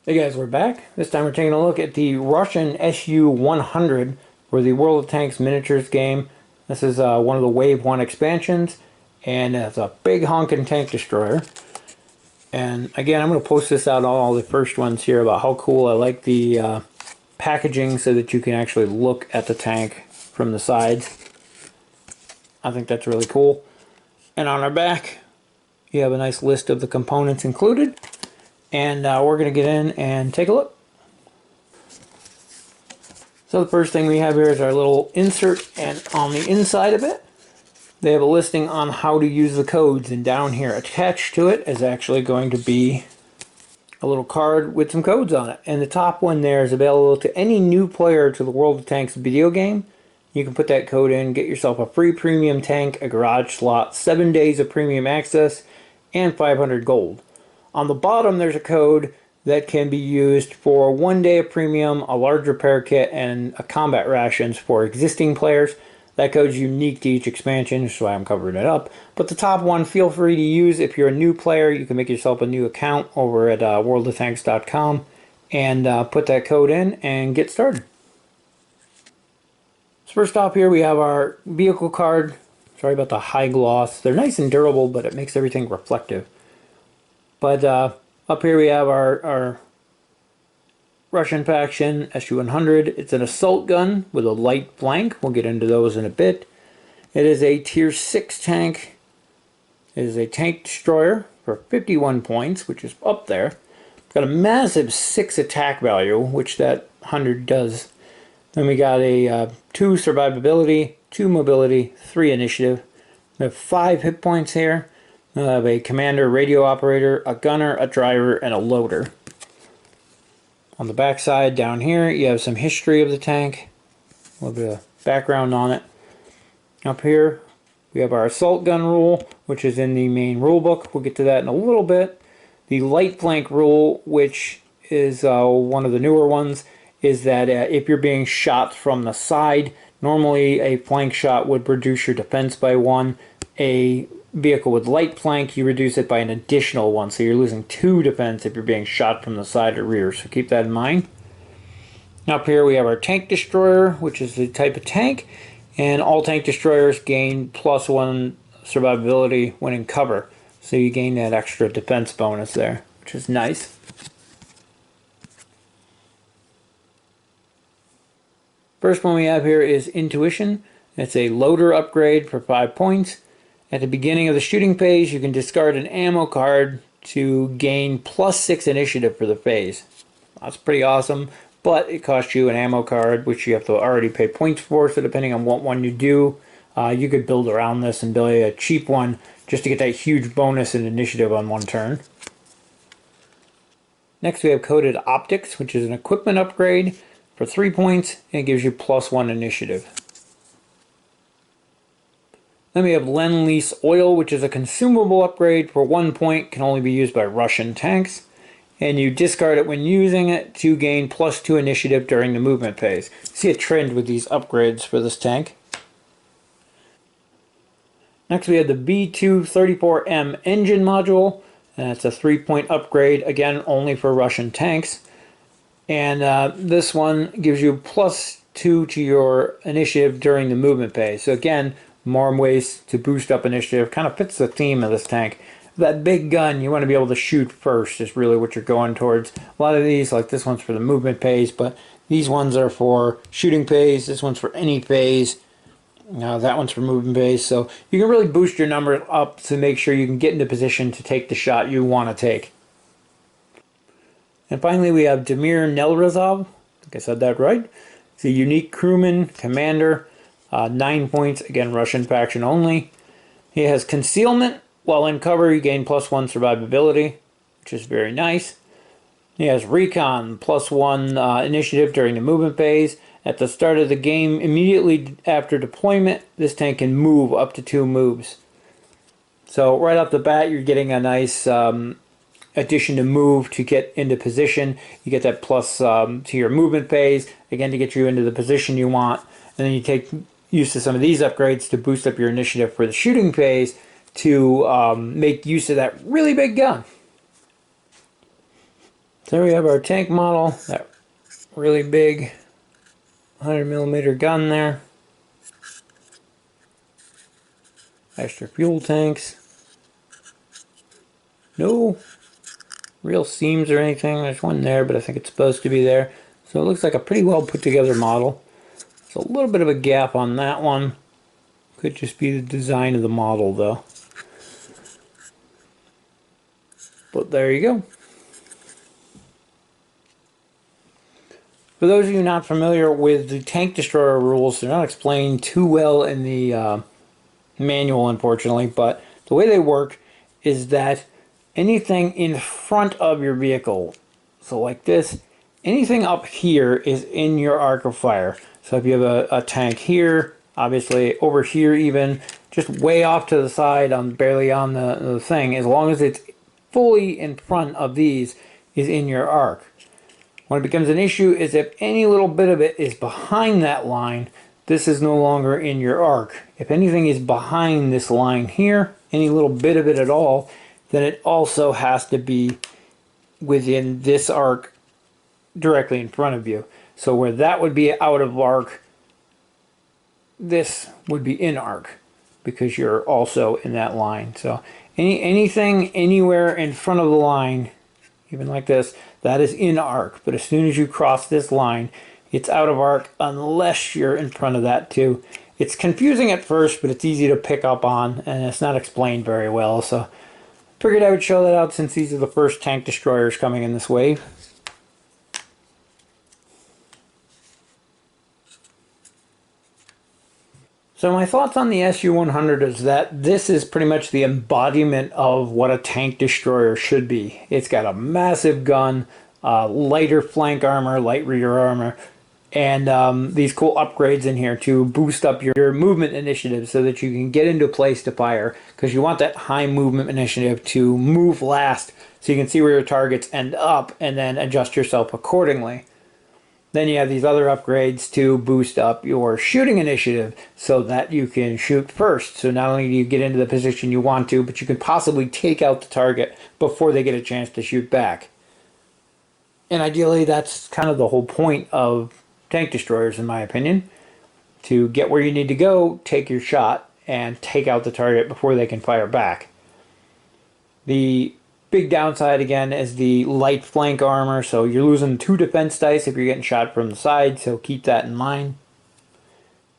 Hey guys, we're back. This time we're taking a look at the Russian SU-100 for the World of Tanks miniatures game. This is one of the Wave 1 expansions, and it's a big honking tank destroyer. And again, I'm going to post this out on all the first ones here about how cool I like the packaging so that you can actually look at the tank from the sides. I think that's really cool. And on our back, you have a nice list of the components included. And we're going to get in and take a look. So the first thing we have here is our little insert, and on the inside of it they have a listing on how to use the codes, and down here attached to it is actually going to be a little card with some codes on it. And the top one there is available to any new player to the World of Tanks video game. You can put that code in, get yourself a free premium tank, a garage slot, 7 days of premium access, and 500 gold. On the bottom there's a code that can be used for 1 day of premium, a large repair kit, and a combat rations for existing players. That code's unique to each expansion, which is why I'm covering it up. But the top one, feel free to use if you're a new player. You can make yourself a new account over at worldoftanks.com and put that code in and get started. So first off here we have our vehicle card. Sorry about the high gloss. They're nice and durable, but it makes everything reflective. But up here we have our Russian faction SU-100. It's an assault gun with a light flank. We'll get into those in a bit. It is a tier 6 tank. It is a tank destroyer for 51 points, which is up there. It's got a massive 6 attack value, which that 100 does. Then we got a 2 survivability, 2 mobility, 3 initiative. We have 5 hit points here. We'll have a commander, radio operator, a gunner, a driver, and a loader. On the back side down here you have some history of the tank, a little bit of background on it. Up here we have our assault gun rule, which is in the main rule book. We'll get to that in a little bit. The light flank rule, which is one of the newer ones, is that if you're being shot from the side, normally a flank shot would reduce your defense by 1. A vehicle with light flank, you reduce it by an additional 1, so you're losing 2 defense if you're being shot from the side or rear, so keep that in mind. Up here we have our tank destroyer, which is the type of tank, and all tank destroyers gain +1 survivability when in cover, so you gain that extra defense bonus there, which is nice. First one we have here is Intuition. It's a loader upgrade for 5 points. At the beginning of the shooting phase, you can discard an ammo card to gain +6 initiative for the phase. That's pretty awesome, but it costs you an ammo card, which you have to already pay points for, so depending on what one you do, you could build around this and build a cheap one just to get that huge bonus in initiative on 1 turn. Next we have Coded Optics, which is an equipment upgrade for 3 points, and it gives you +1 initiative. Then we have Lend-Lease Oil, which is a consumable upgrade for 1 point, can only be used by Russian tanks. And you discard it when using it to gain +2 initiative during the movement phase. See a trend with these upgrades for this tank. Next we have the B234M engine module, and it's a 3-point upgrade, again only for Russian tanks. And this one gives you +2 to your initiative during the movement phase. So again, more ways to boost up initiative. Kind of fits the theme of this tank. That big gun you want to be able to shoot first is really what you're going towards. A lot of these, like this one's for the movement phase, but these ones are for shooting phase. This one's for any phase. That one's for movement phase. So you can really boost your number up to make sure you can get into position to take the shot you want to take. And finally we have Damir Nelrazov. I think I said that right. He's a unique crewman, commander. 9 points, again Russian faction only. He has concealment. While in cover you gain +1 survivability, which is very nice. He has recon, +1 initiative during the movement phase. At the start of the game, immediately after deployment, this tank can move up to 2 moves. So right off the bat you're getting a nice addition to move to get into position. You get that plus to your movement phase, again to get you into the position you want. And then you take use of some of these upgrades to boost up your initiative for the shooting phase to make use of that really big gun. There we have our tank model, that really big 100mm gun there. Extra fuel tanks. No real seams or anything. There's one there, but I think it's supposed to be there. So it looks like a pretty well put together model. There's a little bit of a gap on that one. Could just be the design of the model though. But there you go. For those of you not familiar with the tank destroyer rules, they're not explained too well in the manual, unfortunately, but the way they work is that anything in front of your vehicle, so like this, anything up here is in your arc of fire. So if you have a tank here, obviously over here even, just way off to the side, barely on the thing, as long as it's fully in front of these, is in your arc. When it becomes an issue is if any little bit of it is behind that line, this is no longer in your arc. If anything is behind this line here, any little bit of it at all, then it also has to be within this arc directly in front of you. So where that would be out of arc, this would be in arc because you're also in that line. So anything anywhere in front of the line, even like this, that is in arc. But as soon as you cross this line, it's out of arc unless you're in front of that too. It's confusing at first, but it's easy to pick up on, and it's not explained very well. So figured I would show that out since these are the first tank destroyers coming in this wave. So my thoughts on the SU-100 is that this is pretty much the embodiment of what a tank destroyer should be. It's got a massive gun, lighter flank armor, light rear armor, and these cool upgrades in here to boost up your movement initiative so that you can get into place to fire, because you want that high movement initiative to move last so you can see where your targets end up and then adjust yourself accordingly. Then you have these other upgrades to boost up your shooting initiative so that you can shoot first. So not only do you get into the position you want to, but you can possibly take out the target before they get a chance to shoot back. And ideally that's kind of the whole point of tank destroyers, in my opinion. To get where you need to go, take your shot, and take out the target before they can fire back. The big downside again is the light flank armor, so you're losing 2 defense dice if you're getting shot from the side, so keep that in mind.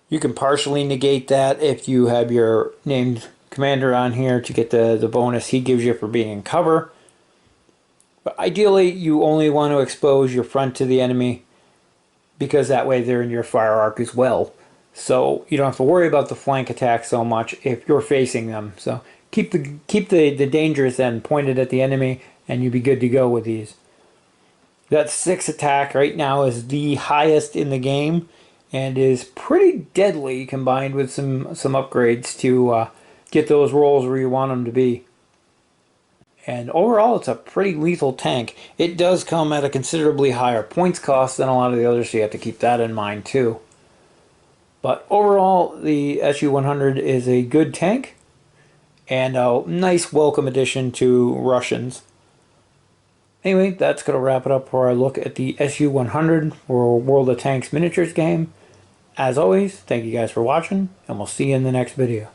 You can partially negate that if you have your named commander on here to get the bonus he gives you for being in cover. But ideally you only want to expose your front to the enemy, because that way they're in your fire arc as well. So you don't have to worry about the flank attack so much if you're facing them. So keep the dangerous end pointed at the enemy and you'll be good to go with these. That 6 attack right now is the highest in the game and is pretty deadly combined with some upgrades to get those rolls where you want them to be. And overall it's a pretty lethal tank. It does come at a considerably higher points cost than a lot of the others, so you have to keep that in mind too. But overall the SU-100 is a good tank and a nice welcome addition to Russians. Anyway, that's going to wrap it up for our look at the SU-100 for World of Tanks miniatures game. As always, thank you guys for watching, and we'll see you in the next video.